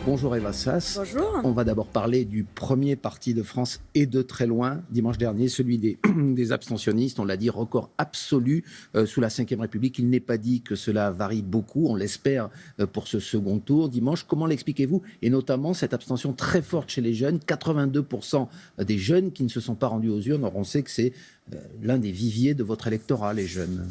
Bonjour Eva Sass. Bonjour. On va d'abord parler du premier parti de France et de très loin, dimanche dernier, celui des abstentionnistes. On l'a dit, record absolu sous la Ve République. Il n'est pas dit que cela varie beaucoup, on l'espère, pour ce second tour. Dimanche, comment l'expliquez-vous? Et notamment cette abstention très forte chez les jeunes, 82% des jeunes qui ne se sont pas rendus aux urnes. Or, on sait que c'est l'un des viviers de votre électorat, les jeunes.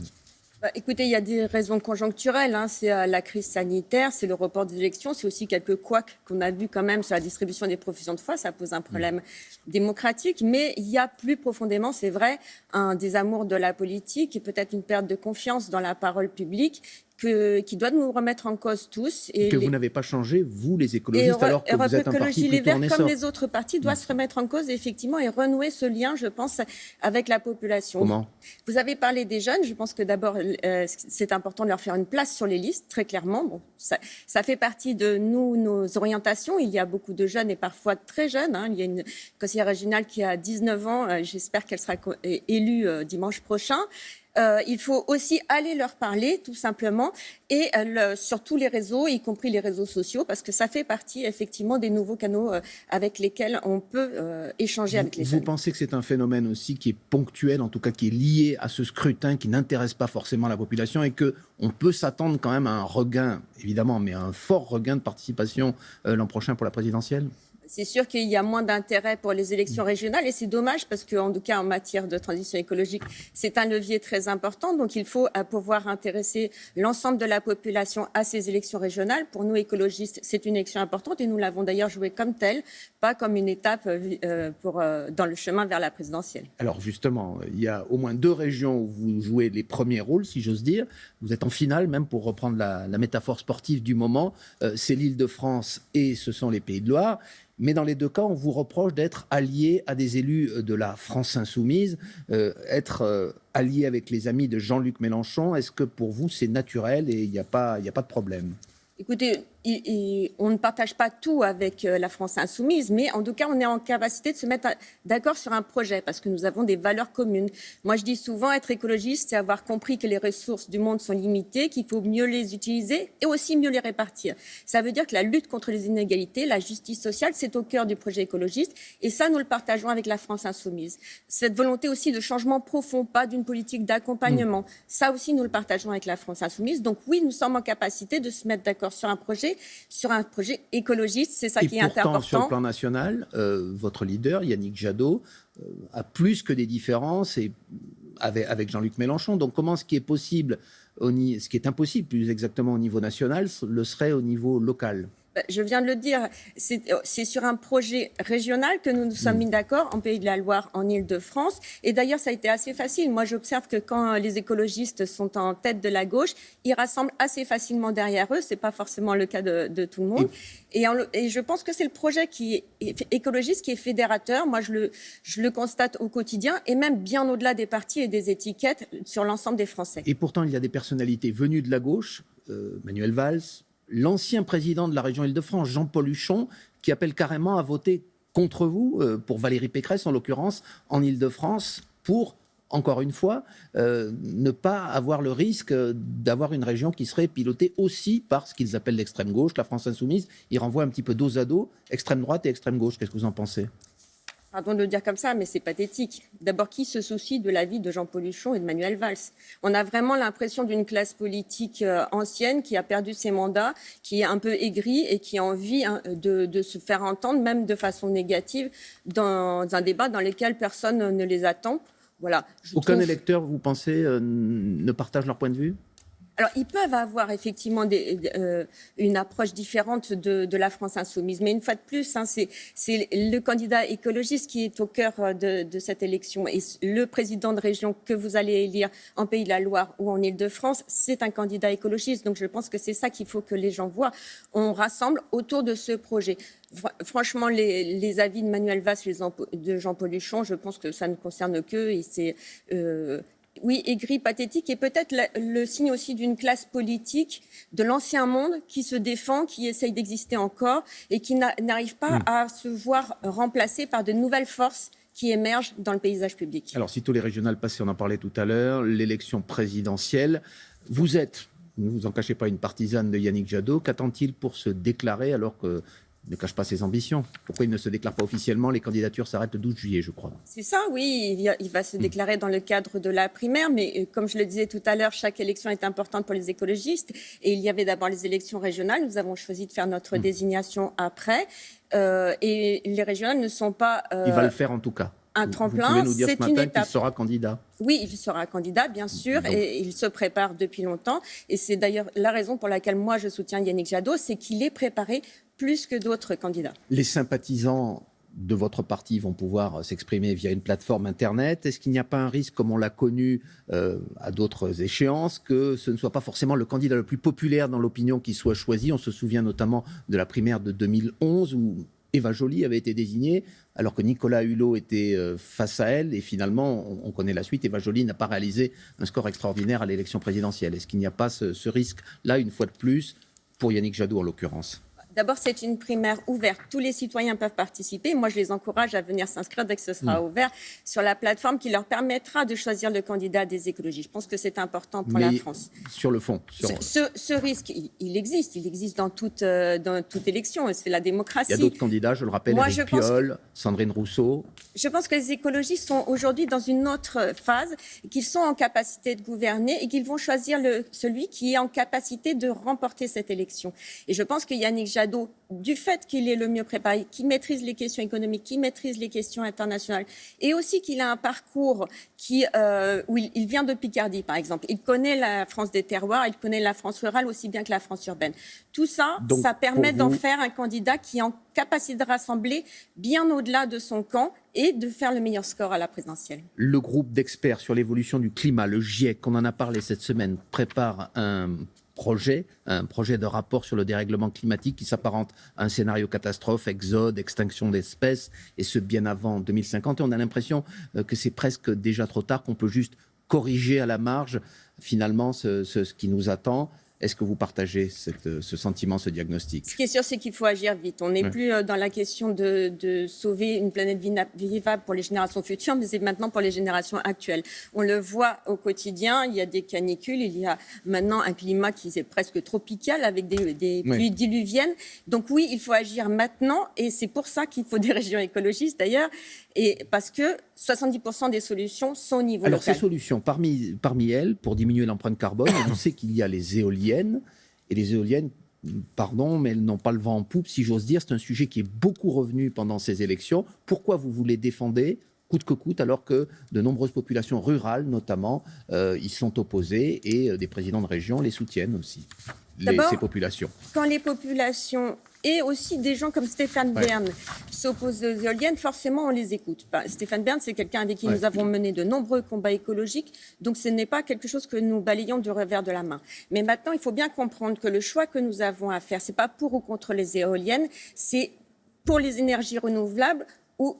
Écoutez, il y a des raisons conjoncturelles. C'est la crise sanitaire, c'est le report des élections, c'est aussi quelques couacs qu'on a vus quand même sur la distribution des professions de foi. Ça pose un problème démocratique. Mais il y a plus profondément, c'est vrai, un désamour de la politique et peut-être une perte de confiance dans la parole publique qui doit nous remettre en cause tous. Et que vous n'avez pas changé, vous, les écologistes, alors que vous êtes un parti les plutôt en Verts, essor. comme les autres partis, doivent se remettre en cause effectivement et renouer ce lien, je pense, avec la population. Comment ? Vous avez parlé des jeunes. Je pense que d'abord, c'est important de leur faire une place sur les listes, très clairement. Bon, ça fait partie de nos orientations. Il y a beaucoup de jeunes et parfois très jeunes. Il y a une conseillère régionale qui a 19 ans. J'espère qu'elle sera élue dimanche prochain. Il faut aussi aller leur parler, tout simplement, et sur tous les réseaux, y compris les réseaux sociaux, parce que ça fait partie, effectivement, des nouveaux canaux avec lesquels on peut échanger avec les jeunes. Vous pensez que c'est un phénomène aussi qui est ponctuel, en tout cas qui est lié à ce scrutin, qui n'intéresse pas forcément la population, et qu'on peut s'attendre quand même à un regain, évidemment, mais à un fort regain de participation l'an prochain pour la présidentielle ? C'est sûr qu'il y a moins d'intérêt pour les élections régionales et c'est dommage parce qu'en tout cas en matière de transition écologique, c'est un levier très important. Donc il faut pouvoir intéresser l'ensemble de la population à ces élections régionales. Pour nous écologistes, c'est une élection importante et nous l'avons d'ailleurs jouée comme telle, pas comme une étape dans le chemin vers la présidentielle. Alors justement, il y a au moins 2 régions où vous jouez les premiers rôles, si j'ose dire. Vous êtes en finale, même pour reprendre la métaphore sportive du moment. C'est l'Île-de-France et ce sont les Pays de Loire. Mais dans les 2 cas, on vous reproche d'être allié à des élus de la France insoumise, être allié avec les amis de Jean-Luc Mélenchon. Est-ce que pour vous, c'est naturel et il n'y a pas de problème ? Écoutez, on ne partage pas tout avec la France insoumise, mais en tout cas, on est en capacité de se mettre d'accord sur un projet parce que nous avons des valeurs communes. Moi, je dis souvent, être écologiste, c'est avoir compris que les ressources du monde sont limitées, qu'il faut mieux les utiliser et aussi mieux les répartir. Ça veut dire que la lutte contre les inégalités, la justice sociale, c'est au cœur du projet écologiste et ça, nous le partageons avec la France insoumise. Cette volonté aussi de changement profond, pas d'une politique d'accompagnement, ça aussi, nous le partageons avec la France insoumise. Donc oui, nous sommes en capacité de se mettre d'accord sur un projet écologiste, c'est ça qui est important. Et pourtant, sur le plan national, votre leader, Yannick Jadot, a plus que des différences avec Jean-Luc Mélenchon. Donc comment ce qui est possible, ce qui est impossible plus exactement au niveau national, le serait au niveau local ? Je viens de le dire, c'est sur un projet régional que nous nous sommes mis d'accord en Pays de la Loire, en Île-de-France. Et d'ailleurs, ça a été assez facile. Moi, j'observe que quand les écologistes sont en tête de la gauche, ils rassemblent assez facilement derrière eux. Ce n'est pas forcément le cas de tout le monde. Et je pense que c'est le projet qui est écologiste qui est fédérateur. Moi, je le constate au quotidien et même bien au-delà des partis et des étiquettes sur l'ensemble des Français. Et pourtant, il y a des personnalités venues de la gauche, Manuel Valls, l'ancien président de la région Île-de-France, Jean-Paul Huchon, qui appelle carrément à voter contre vous, pour Valérie Pécresse en l'occurrence, en Île-de-France, pour, encore une fois, ne pas avoir le risque d'avoir une région qui serait pilotée aussi par ce qu'ils appellent l'extrême gauche, la France insoumise. Ils renvoient un petit peu dos à dos, extrême droite et extrême gauche. Qu'est-ce que vous en pensez ? Pardon de le dire comme ça, mais c'est pathétique. D'abord, qui se soucie de la vie de Jean-Paul Huchon et de Manuel Valls ? On a vraiment l'impression d'une classe politique ancienne qui a perdu ses mandats, qui est un peu aigrie et qui a envie de se faire entendre, même de façon négative, dans un débat dans lequel personne ne les attend. Voilà. Aucun électeur, vous pensez, ne partage leur point de vue ? Alors, ils peuvent avoir effectivement une approche différente de la France insoumise. Mais une fois de plus, c'est le candidat écologiste qui est au cœur de cette élection. Et le président de région que vous allez élire en Pays de la Loire ou en Île-de-France, c'est un candidat écologiste. Donc, je pense que c'est ça qu'il faut que les gens voient. On rassemble autour de ce projet. Franchement, les avis de Manuel Valls et de Jean-Paul Huchon, je pense que ça ne concerne qu'eux. Et c'est... oui, aigri, pathétique, et peut-être le signe aussi d'une classe politique de l'ancien monde qui se défend, qui essaye d'exister encore et qui n'arrive pas à se voir remplacée par de nouvelles forces qui émergent dans le paysage public. Alors, sitôt les régionales passées, on en parlait tout à l'heure, l'élection présidentielle, vous êtes, ne vous en cachez pas, une partisane de Yannick Jadot. Qu'attend-il pour se déclarer alors que ne cache pas ses ambitions. Pourquoi il ne se déclare pas officiellement? Les candidatures s'arrêtent le 12 juillet, je crois. C'est ça, oui. Il va se déclarer dans le cadre de la primaire, mais comme je le disais tout à l'heure, chaque élection est importante pour les écologistes. Et il y avait d'abord les élections régionales. Nous avons choisi de faire notre désignation après. Et les régionales ne sont pas... il va le faire en tout cas. Un tremplin, vous pouvez nous dire c'est ce une matin étape. qu'il sera candidat? Oui, il sera candidat, bien sûr, Donc. et il se prépare depuis longtemps. Et c'est d'ailleurs la raison pour laquelle moi je soutiens Yannick Jadot, c'est qu'il est préparé plus que d'autres candidats. Les sympathisants de votre parti vont pouvoir s'exprimer via une plateforme Internet. Est-ce qu'il n'y a pas un risque, comme on l'a connu à d'autres échéances, que ce ne soit pas forcément le candidat le plus populaire dans l'opinion qui soit choisi? On se souvient notamment de la primaire de 2011 où Eva Joly avait été désignée, alors que Nicolas Hulot était face à elle. Et finalement, on connaît la suite. Eva Joly n'a pas réalisé un score extraordinaire à l'élection présidentielle. Est-ce qu'il n'y a pas ce risque-là, une fois de plus, pour Yannick Jadot en l'occurrence? D'abord, c'est une primaire ouverte. Tous les citoyens peuvent participer. Moi, je les encourage à venir s'inscrire dès que ce sera ouvert sur la plateforme qui leur permettra de choisir le candidat des écologistes. Je pense que c'est important pour la France. Sur le fond, ce risque, il existe. Il existe dans toute élection. C'est la démocratie. Il y a d'autres candidats, je le rappelle, Éric Piolle, Sandrine Rousseau. Je pense que les écologistes sont aujourd'hui dans une autre phase, qu'ils sont en capacité de gouverner et qu'ils vont choisir celui qui est en capacité de remporter cette élection. Et je pense que Yannick Jadot, du fait qu'il est le mieux préparé, qu'il maîtrise les questions économiques, qu'il maîtrise les questions internationales, et aussi qu'il a un parcours où il vient de Picardie, par exemple. Il connaît la France des terroirs, il connaît la France rurale aussi bien que la France urbaine. Tout ça, donc, ça permet d'en faire un candidat qui est en capacité de rassembler bien au-delà de son camp et de faire le meilleur score à la présidentielle. Le groupe d'experts sur l'évolution du climat, le GIEC, on en a parlé cette semaine, prépare un projet de rapport sur le dérèglement climatique qui s'apparente à un scénario catastrophe, exode, extinction d'espèces, et ce bien avant 2050. Et on a l'impression que c'est presque déjà trop tard, qu'on peut juste corriger à la marge finalement ce qui nous attend. Est-ce que vous partagez ce sentiment, ce diagnostic? Ce qui est sûr, c'est qu'il faut agir vite. On n'est plus dans la question de sauver une planète vivable pour les générations futures, mais c'est maintenant pour les générations actuelles. On le voit au quotidien, il y a des canicules, il y a maintenant un climat qui est presque tropical avec des pluies diluviennes. Donc oui, il faut agir maintenant et c'est pour ça qu'il faut des régions écologistes d'ailleurs, et parce que 70% des solutions sont au niveau local. Alors ces solutions, parmi elles, pour diminuer l'empreinte carbone, on sait qu'il y a les éoliennes. Et les éoliennes, pardon, mais elles n'ont pas le vent en poupe, si j'ose dire. C'est un sujet qui est beaucoup revenu pendant ces élections. Pourquoi vous les défendez coûte que coûte, alors que de nombreuses populations rurales, notamment, y sont opposées et des présidents de région les soutiennent aussi, ces populations? Quand les populations et aussi des gens comme Stéphane Bern s'opposent aux éoliennes, forcément on les écoute. Stéphane Bern, c'est quelqu'un avec qui nous avons mené de nombreux combats écologiques, donc ce n'est pas quelque chose que nous balayons du revers de la main. Mais maintenant, il faut bien comprendre que le choix que nous avons à faire, c'est pas pour ou contre les éoliennes, c'est pour les énergies renouvelables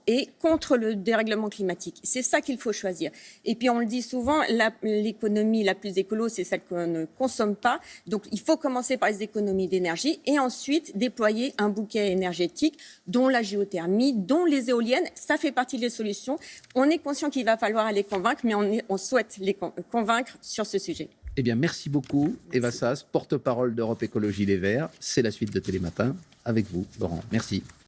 et contre le dérèglement climatique. C'est ça qu'il faut choisir. Et puis on le dit souvent, l'économie la plus écolo, c'est celle qu'on ne consomme pas. Donc il faut commencer par les économies d'énergie et ensuite déployer un bouquet énergétique, dont la géothermie, dont les éoliennes. Ça fait partie des solutions. On est conscient qu'il va falloir les convaincre, mais on souhaite les convaincre sur ce sujet. Eh bien, merci beaucoup, Eva Sas, porte-parole d'Europe Écologie Les Verts. C'est la suite de Télématin avec vous, Laurent. Merci.